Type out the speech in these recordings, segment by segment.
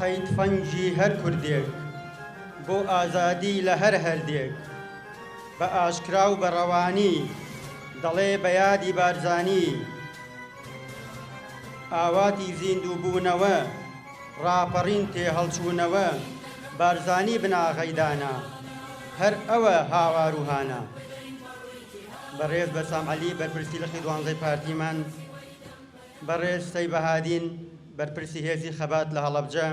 قەید فەنجی هەر کوردێک بۆ ئازادی لە هەر هەردێک بە ئاشکرا و بەڕەوانی دەڵێ بە یادی بارزانی ئاواتی زیندووبوونەوە ڕاپەڕین تێ هەڵچوونەوە بارزانی بناغەیدانە هەر ئەوە هاوار و هانە. بەڕێز بەسام عەلی بەرپرسی لەخی 12 پارتیمان، بەڕێز سەی بەهادین بەرپرسی هێزی خەبات لە هەڵەبجە،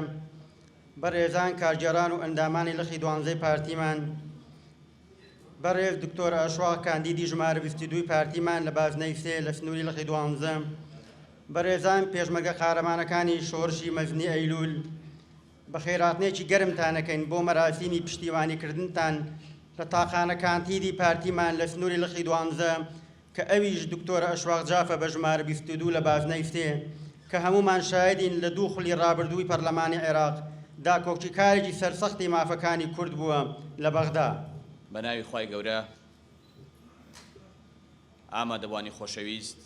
بەڕێزان کارگێڕان و ئەندامانی لەخی 12 پارتیمان، بەڕێز دکتۆر ئەشواق کاندیدی ژمارە 22 پارتیمان لە بازنەی سێ لە سنووری لەخی 12، بەڕێزان پێشمەرگە قارەمانەکانی شۆڕشی مەزنی ئەیلول، بە خێراتنێکی گەرمتانەکەین بۆ مەراسیمی پشتیوانیکردنتان لە تاقانەکانتیدی پارتیمان لە سنووری لەخی 12 کە ئەویش دکتۆرە ئەشواق جافە بە ژمارە 22 لە بازنەی سێ کە هەمومان شایدین لە دوو خولی ڕابردووی پەرلەمانی عێراق داکۆکتی کارێکی سەرسەختی مافەکانی کورد بووە لە بەغدا. بە ناوی خوای گەورە ئامادەبوانی خۆشەویست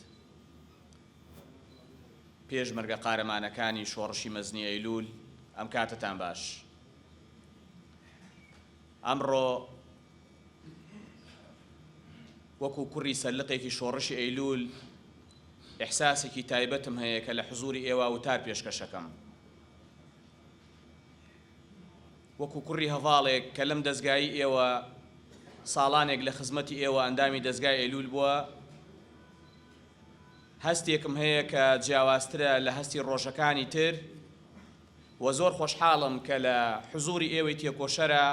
پێشمەرگە قارەمانەکانی شۆڕشی مەزنی ئەیلول، ئەم کاتتان باش. ئەمڕۆ وەکو کوڕی سەرلقێکی شۆڕشی ئەیلول ئیحساسێکی تایبەتم هەیە کە لە حزوری ئێوە وتار پێشکەشەکەم. وەکو کوڕی هەڤاڵێک کە لەم دەستگای ئێوە ساڵانێک لە خزمەتی ئێوە ئەندامی دەستگای ئەیلول بووە، هەستێکم هەیە کە جیاوازترە لە هەستی ڕۆژەکانی تر و زۆر خۆشحاڵم کە لە حزوری ئێوەی تێکۆشەرە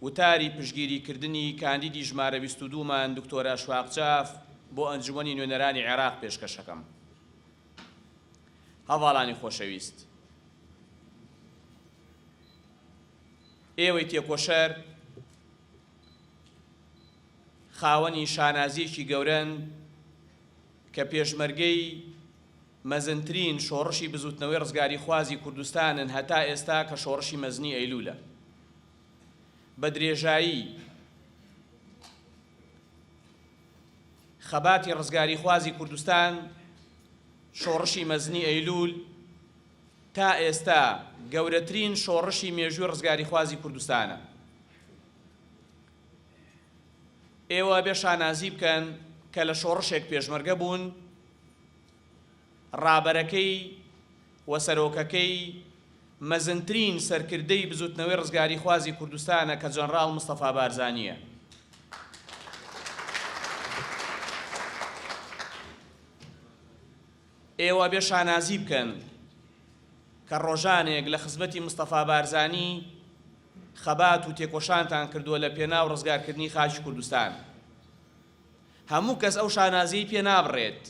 وتاری پشگیریکردنی کاندیدی ژمارە 22مان دکتۆرە ئەشواق جاف بۆ ئەنجومەنی نوێنەرانی عێراق پێشکەشەکەم. هەڤاڵانی خۆشەویست، ئێوەی تێکۆشەر خاوەنی شانازیەکی گەورەن کە پێشمەرگەی مەزنترین شۆڕشی بزوتنەوەی ڕزگاری خوازی کوردستانن هەتا ئێستا کە شۆڕشی مەزنی ئەیلولە. بە درێژایی خەباتی ڕزگاری خوازی کوردستان شۆڕشی مەزنی ئەیلول تا ئێستا گەورەترین شۆڕشی مێژووی ڕزگاری خوازی کوردستانە. ئێوە بێ شانازی بکەن کە لە شۆڕشێک پێشمەرگە بوون، ڕابەرەکەی و سەرۆکەکەی مەزنترین سەرکردەی بزوتنەوەی ڕزگاری خوازی کوردستانە کە جەنەڕاڵ مستەفا بارزانیە. ئێوە بێ شانازی بکەن کە ڕۆژانێک لە خزمەتی مستەفا بارزانی خەبات و تێکۆشانتان کردووە لە پێناو ڕزگارکردنی خاکی کوردستان. هەموو کەس ئەو شانازیی پێ نابڕێت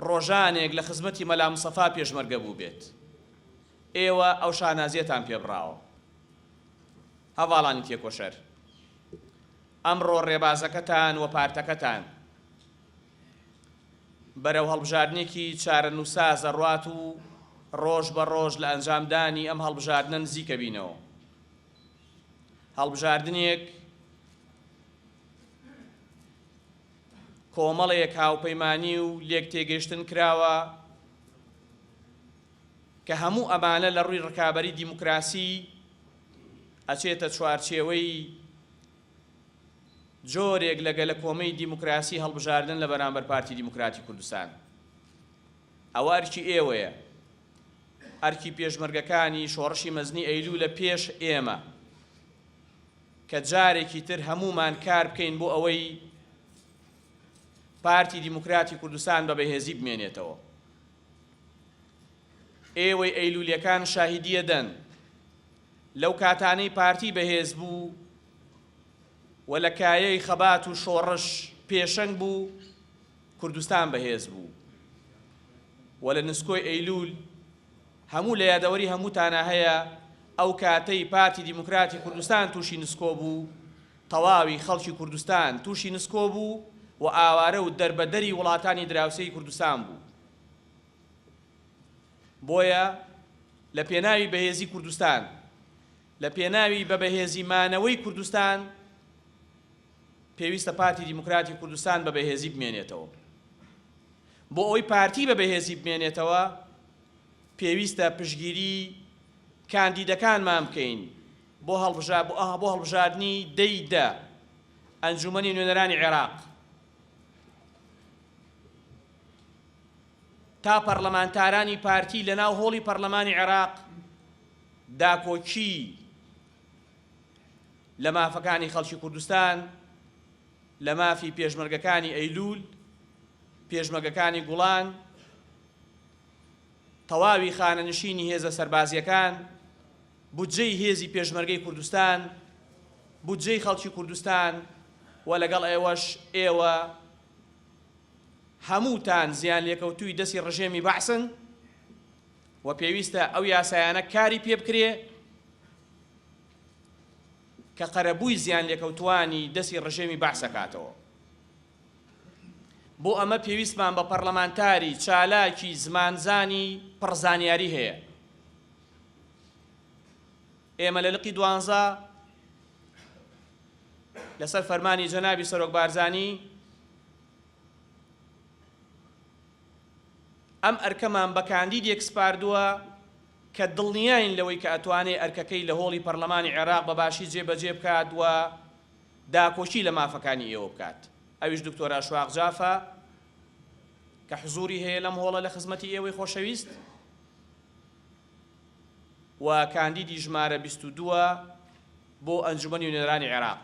ڕۆژانێک لە خزمەتی مەلا مستەفا پێشمەرگە بوو بێت. ئێوە ئەو شانازیەتان پێبڕاوە. هەڤاڵانی تێکۆشەر، ئەمڕۆ ڕێبازەکەتان و پارتەکەتان بەرەو هەڵبژاردنێکی چارەنووسا زەڕوات و ڕۆژ بە ڕۆژ لە ئەنجامدانی ئەم هەڵبژاردنە نزیکە بینەوە. هەڵبژاردنێک کۆمەڵێک هاوپەیمانی و لێک تێگەشتن کراوە کە هەموو ئەمانە لە ڕووی ڕکابەری دیموکراسی ئەچێتە چوارچێوەی جۆرێک لەگەلە کۆمەی دیموکراسی هەڵبژاردن لە بەرامبەر پارتی دیموکراتی کوردستان. ئەوە ئەرکی ئێوەیە، ئەرکی پێشمەرگەکانی شۆڕشی مەزنی ئەیلول لە پێش ئێمە کە جارێکی تر هەمومان کار بکەین بۆ ئەوەی پارتی دیموکراتی کوردستان بە بەهێزی بمێنێتەوە. ئێوەی ئەیلولیەکان شاهیدیە دەن لەو کاتانەی پارتی بەهێز بوو و لە کایەی خەبات و شۆڕش پێشەنگ بوو کوردستان بەهێز بوو و لە نسکۆی ئەیلول هەموو لە یادەوەری هەمووتانە هەیە ئەو کاتەی پارتی دیموکراتی کوردستان تووشی نسکۆ بوو، تەواوی خەڵکی کوردستان تووشی نسکۆ بوو و ئاوارە و دەربەدەری وڵاتانی دراوسێی کوردستان بوو. بۆیە لە پێناوی بەهێزی کوردستان، لە پێناوی بە بەهێزیمانەوەی کوردستان پێویستە پارتی دیموکراتی کوردستان بە بەهێزی بمێنێتەوە. بۆ ئەوەی پارتی بە بەهێزی بمێنێتەوە پێویستە پشگیری کاندیدەکانمان بکەین بۆ هەڵبژاردننی دەیدا ئەنجومەنی نوێنەرانی عێراق تا پەرلەمانتارانی پارتی لەناو هۆڵی پەرلەمانی عێراق داکۆچی لە مافەکانی خەڵکی کوردستان لە مافی پێشمەرگەکانی ئەیلول پێشمەرگەکانی گوڵان تەواوی خانەنشینی هێزە سەربازیەکان بودجەی هێزی پێشمەرگەی کوردستان بودجەی خەڵکی کوردستان و لەگەڵ ئێوەش ئێوە هەمووتان زیان لێکەوتووی دەستی ڕژێمی بەعسن و پێویستە ئەو یاسایانە کاری پێ بکرێ کە قەرەبووی زیان لێکەوتوانی دەستی ڕژێمی بەعسەکاتەوە. بۆ ئەمە پێویستمان بە پەرلەمانتاری چالاکی زمانزانی پڕزانیاری هەیە. ئێمە لە لقی 12 لەسەر فەرمانی جەنابی سەرۆک بارزانی ئەم ئەرکەمان بە کاندیدێک سپاردووە کە دڵنیاین لەوەی کە ئەتوانێت ئەرکەکەی لە هۆڵی پەرلەمانی عێراق بە باشی جێبەجێ بکات و داکۆچی لە مافەکانی ئێوە بکات. ئەویش دکتۆرا شواق جافە کە حزوری هەیە لەم هۆڵە لە خزمەتی ئێوەی خۆشەویست و کاندیدی ژمارە 22 بۆ ئەنجومەنی نوێنەرانی عێراق.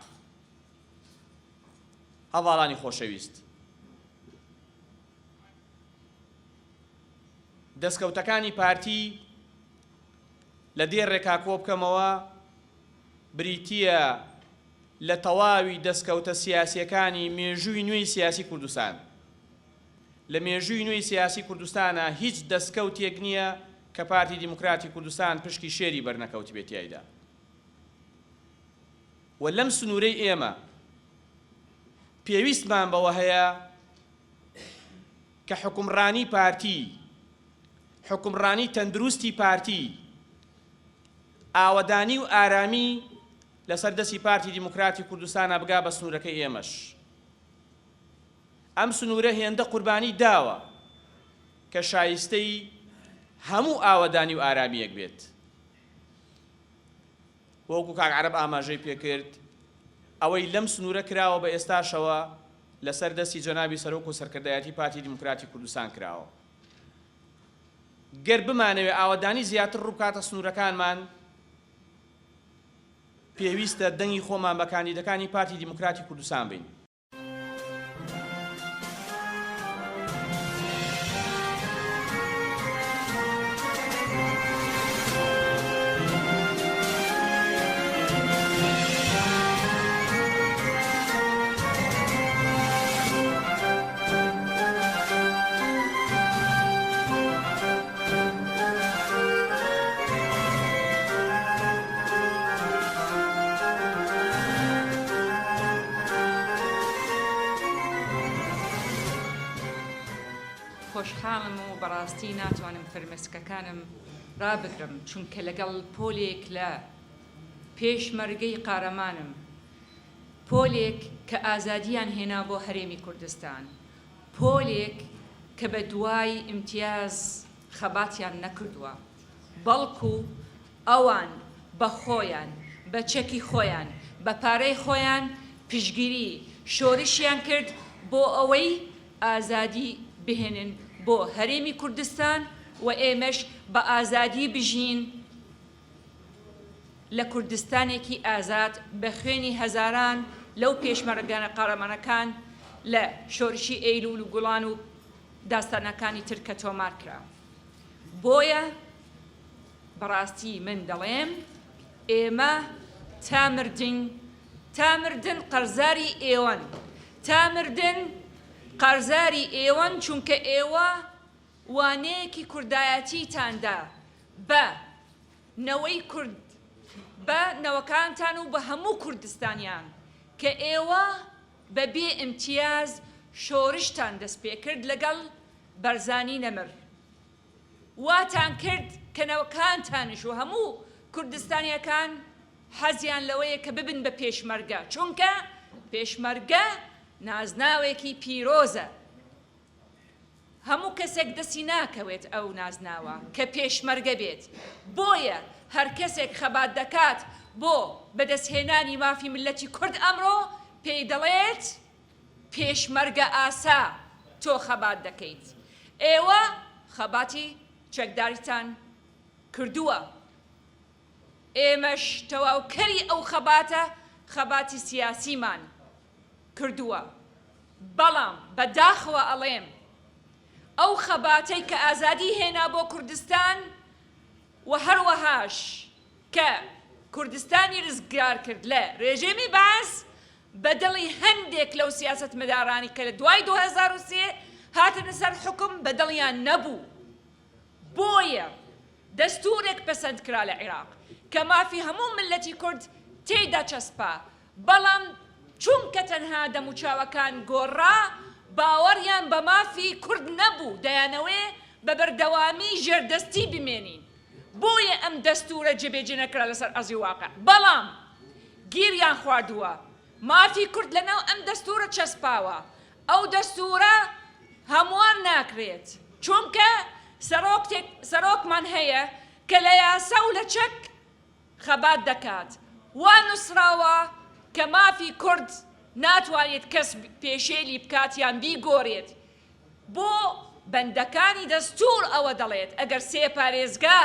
هەڤاڵانی خۆشەویست، دەستکەوتەکانی پارتی لە دێڕێکا کۆ بکەمەوە بریتیە لە تەواوی دەستکەوتە سیاسیەکانی مێژووی نوێی سیاسی کوردستان. لە مێژووی نوێی سیاسی کوردستانە هیچ دەستکەوتێک نییە کە پارتی دیموکراتی کوردستان پشکی شێری بەرنەکەوتی بێت تایدا. و لەم سنوورەی ئێمە پێویستمان بەوە هەیە کە حکومڕانی پارتی، حکومڕانی تەندروستی پارتی، ئاوەدانی و ئارامی لەسەر دەستی پارتی دیموکراتی کوردستانە بگا بە سنوورەکەی ئێمەش. ئەم سنوورە هێندە قوربانی داوە کە شایستەی هەموو ئاوەدانی و ئارامیەک بێت. وەکو کاک عەرەب ئاماژەی پێکرد، ئەوەی لەم سنوورە کراوە بە ئێستاشەوە لەسەر دەستی جەنابی سەرۆک و سەرکردایەتی پارتی دیموکراتی کوردستان کراوە. گەر بمانەوێت ئاوەدانی زیاتر ڕووبکاتە سنوورەکانمان، پێویستە دەنگی خۆمان بە کاندیدەکانی پارتی دیموکراتی کوردستان بین. خۆشحاڵم و بەڕاستی ناتوانم فرمێسکەکانم ڕابگرم، چونکە لەگەڵ پۆلێک لە پێشمەرگەی قارەمانم، پۆلێک کە ئازادیان هێنا بۆ هەرێمی کوردستان، پۆلێک کە بە دوای ئیمتیاز خەباتیان نەکردووە، بەڵکو ئەوان بە خۆیان، بە چەکی خۆیان، بە پارەی خۆیان پشگیری شۆڕشیان کرد بۆ ئەوەی ئازادی بهێنن بۆ هەرێمی کوردستان و ئێمەش بە ئازادی بژین لە کوردستانێکی ئازاد بە خوێنی هەزاران لەو پێشمەرگانە قارەمانەکان لە شۆڕشی ئەیلول و گوڵان و داستانەکانی تر کە تۆمار کرا. بۆیە بەڕاستی من دەڵێم ئێمە تا مردن قەرزاری ئێوەن، تا مردن قەرزاری ئێوەن، چونکە ئێوە وانەیەکی کوردایەتیتاندا بە نەوەی کورد، بە نەوەکانتان و بە هەموو کوردستانیان کە ئێوە بەبێ ئیمتیاز شۆڕشتان دەست پێ کرد لەگەڵ بەرزانی نەمر، واتان کرد کە نەوەکانتانش و هەموو کوردستانیەکان حەزیان لەوەیە کە ببن بە پێشمەرگە، چونکە پێشمەرگە نازناوێکی پیرۆزە. هەموو کەسێک دەستی ناکەوێت ئەو نازناوە کە پێشمەرگە بێت. بۆیە هەر کەسێک خەبات دەکات بۆ بەدەستهێنانی مافی ملەتی کورد ئەمڕۆ پێی دەڵێت پێشمەرگە ئاسا تۆ خەبات دەکەیت. ئێوە خەباتی چەکداریتان کردووە. ئێمەش تەواوکەری ئەو خەباتە خەباتی سیاسیمان کردووە. بەڵام بەداخەوە ئەڵێم ئەو خەباتەی کە ئازادی هێنا بۆ کوردستان و هەروەهاش کە کوردستانی ڕزگار کرد لە ڕێژێمی باس بەدڵی هەندێک لەو سیاست مەدارانی کە لە دوای 2003 هاتنە سەر حکم بەدڵیان نەبوو. بۆیە دەستورێک پەسەند کرا لە عێراق کە مافی هەموو ملەتی کورد تێیدا چەسپا، بەڵام چونکە تەنها دەموچاوەکان گۆڕا باوەڕیان بە مافی کورد نەبوو، دەیانەوێ بە بەردەوامی ژێردەستی بمێنین. بۆیە ئەم دەستورە جێبێجێ نەکرا لەسەر ئەرزی واقع، بەڵام گیریان خواردووە مافی کورد لەناو ئەم دەستورە چەسپاوە. ئەو دەستورە هەموار ناکرێت چونکە سەرۆکمان هەیە کە لە یاسا و لە چەک خەبات دەکات. وا نووسراوە کە مافی کورد ناتوانێت کەس پێشێلی بکات یان بیگۆڕێت. بۆ بەندەکانی دەستور ئەوە دەڵێت ئەگەر سێ پارێزگا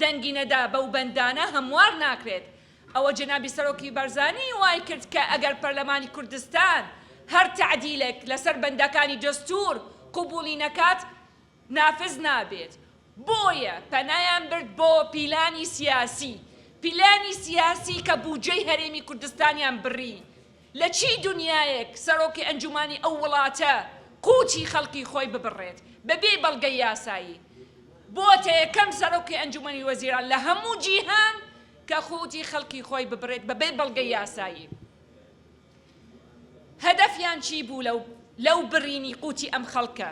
دەنگی نەدا بەو بەندانە هەموار ناکرێت. ئەوە جەنابی سەرۆکی بەرزانی وای کرد کە ئەگەر پەرلەمانی کوردستان هەر تعدیلێک لەسەر بەندەکانی دەستور قبوڵی نەکات نافز نابێت. بۆیە پەنایان برد بۆ پیلانی سیاسی، پیلانی سیاسی کە بودجەی هەرێمی کوردستانیان بڕی. لە چی دنیایەک سەرۆکی ئەنجومانی ئەو وڵاتە قوتی خەڵکی خۆی ببڕێت بەبێ بەڵگەی یاسایی؟ بۆتە یەکەم سەرۆکی ئەنجومەنی وەزیران لە هەموو جیهان کە قوتی خەڵکی خۆی ببڕێت بەبێ بەڵگەی یاسایی. هەدەفیان چی بوو لەو بڕینی قوتی ئەم خەڵکە؟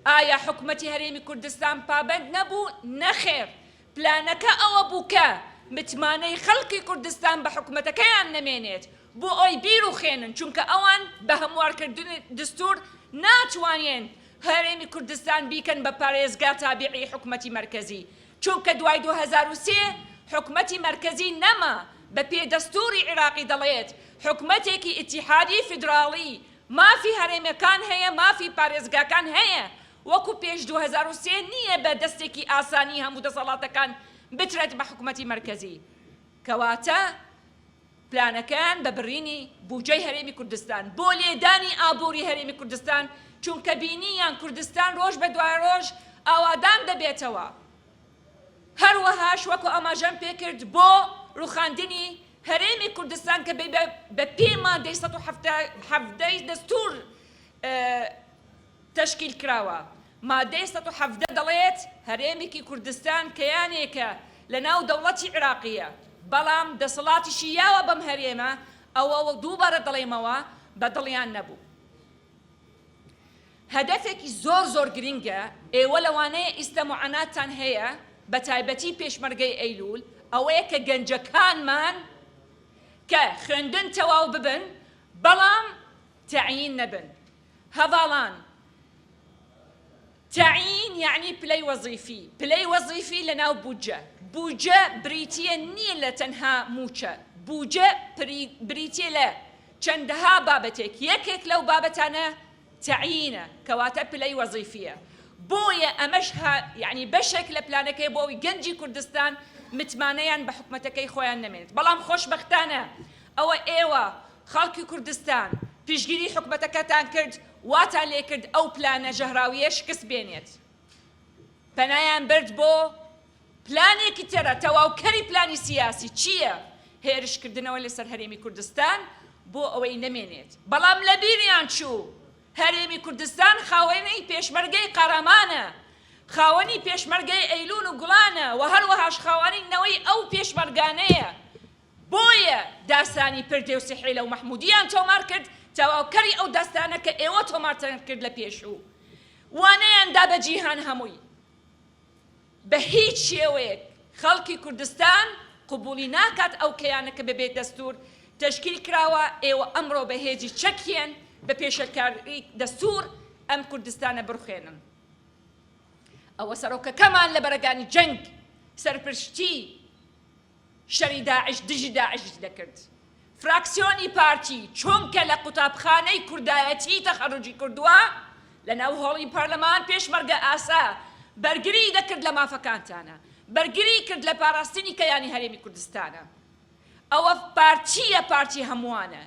ئایا حکومەتی هەرێمی کوردستان پابەند نەبوو؟ نەخێر، پلانەکە ئەوە بوو کە متمانەی خەڵکی کوردستان بە حکومەتەکەیان نەمێنێت بۆ ئەوی بیر و خێنن، چونکە ئەوان بە هەموارکردنی دستور ناتوانێن هەرێمی کوردستان بیکەن بە پارێزگا تابعی حکومەتی مەرکەزی، چونکە دوای 2003 حکومەتی مەرکەزی نەما. بە پێدەستوری عێراقی دەڵێت حکومەتێکی ئیتیحادی فیدراڵی مافی هەرێمەکان هەیە، مافی پارێزگاکان هەیە. وەکو پێش 2003 نییە بە دەستێکی ئاسانی هەموو دەسەڵاتەکان بترێت بە حکومەتی مەرکەزی. کەواتە پلانەکان بە بڕینی بودجەی هەرێمی کوردستان بۆ لێدانی ئابووری هەرێمی کوردستان، چونکە بینیان کوردستان ڕۆژ بە دوای ڕۆژ ئاوادان دەبێتەوە. هەروەهاش وەکو ئاماژەم پێکرد بۆ ڕوخاندنی هەرێمی کوردستان کە بە پێی مادەی 117 دەستور تەشکیل کراوە. مادەی 117 دەڵێت هەرێمێکی کوردستان کەیانێکە لە ناو دەوڵەتی عێراقیە، بەڵام دەسەڵاتیشی یاوە بەم هەرێمە. ئەوە دووبارە دەڵێمەوە بەدڵیان نەبوو. هەدەفێکی زۆر گرنگە ئێوە لەوانەیە ئیستەموعاناتان هەیە بە تایبەتی پێشمەرگەی ئەیلول، ئەوەیە کە گەنجەکانمان کە خوێندن تەواو ببن بەڵام تەعیین نەبن. هەڤاڵان تعیین یعنی پلەی وەزیفی، پلەی وەزیفی لەناو بودجە. بودجە بریتیە نییە لە تەنها موچە، بودجە بریتیە لە چەندەها بابەتێک. یەکێک لەو بابەتانە تعیینە، کەواتە پلەی وەزیفیە. بۆیە ئەمەش یعنی بەشێک لە پلانەکەی بۆ ئەوی گەنجی کوردستان متمانەیان بە حکومەتەکەی خۆیان نەمێنێت. بەڵام خۆشبەختانە ئەوە ئێوە خەڵکی کوردستان پیشگیری حکومەتەکەتان کرد، واتان لێ کرد ئەو پلانە ژەهراویە شکست بێنێت. پەنایان برد بۆ پلانێکی ترە، تەواوکەری پلانی سیاسی چییە؟ هێرشکردنەوە لەسەر هەرێمی کوردستان بۆ ئەوەی نەمێنێت. بەڵام لە بیریان چوو هەرێمی کوردستان خاوەنی پێشمەرگەی قەرەمانە، خاوەنی پێشمەرگەی ئەیلول و گوڵانە و هەروەهاش خاوەنینەوەی ئەو پێشمەرگانەیە. بۆیە داستانی پردێ و سحیلە و مەحموودیان تۆمار کرد، تەواوکەری ئەو داستانە کە ئێوە تۆمارتان کرد لە پێشوو. وانەیاندا بە جیهان هەمووی. بە هیچ شێوەیەک خەڵکی کوردستان قبوڵی ناکات ئەو کەیانە کە بەبێ دەستور تشکیل کراوە. ئێوە ئەمڕۆ بەهێزی چەکیان بە پێشەکاری دەستور ئەم کوردستانە بڕخێنن. ئەوە سەرۆکەکەمان لە بەرەکانی جەنگ سەرپشتی شەڕی داعش دژی داعش دەکرد. فراکسیۆنی پارتی چونکە لە قوتابخانەی کوردایەتی تەخەڕوجی کردووە لە ناو هۆڵی پەرلەمان پێشمەرگە ئاسا بەرگری دەکرد لە مافەکانتانە، بەرگری کرد لە پاراستنی کەیانی هەرێمی کوردستانە. ئەوە پارتیە، پارتی هەمووانە.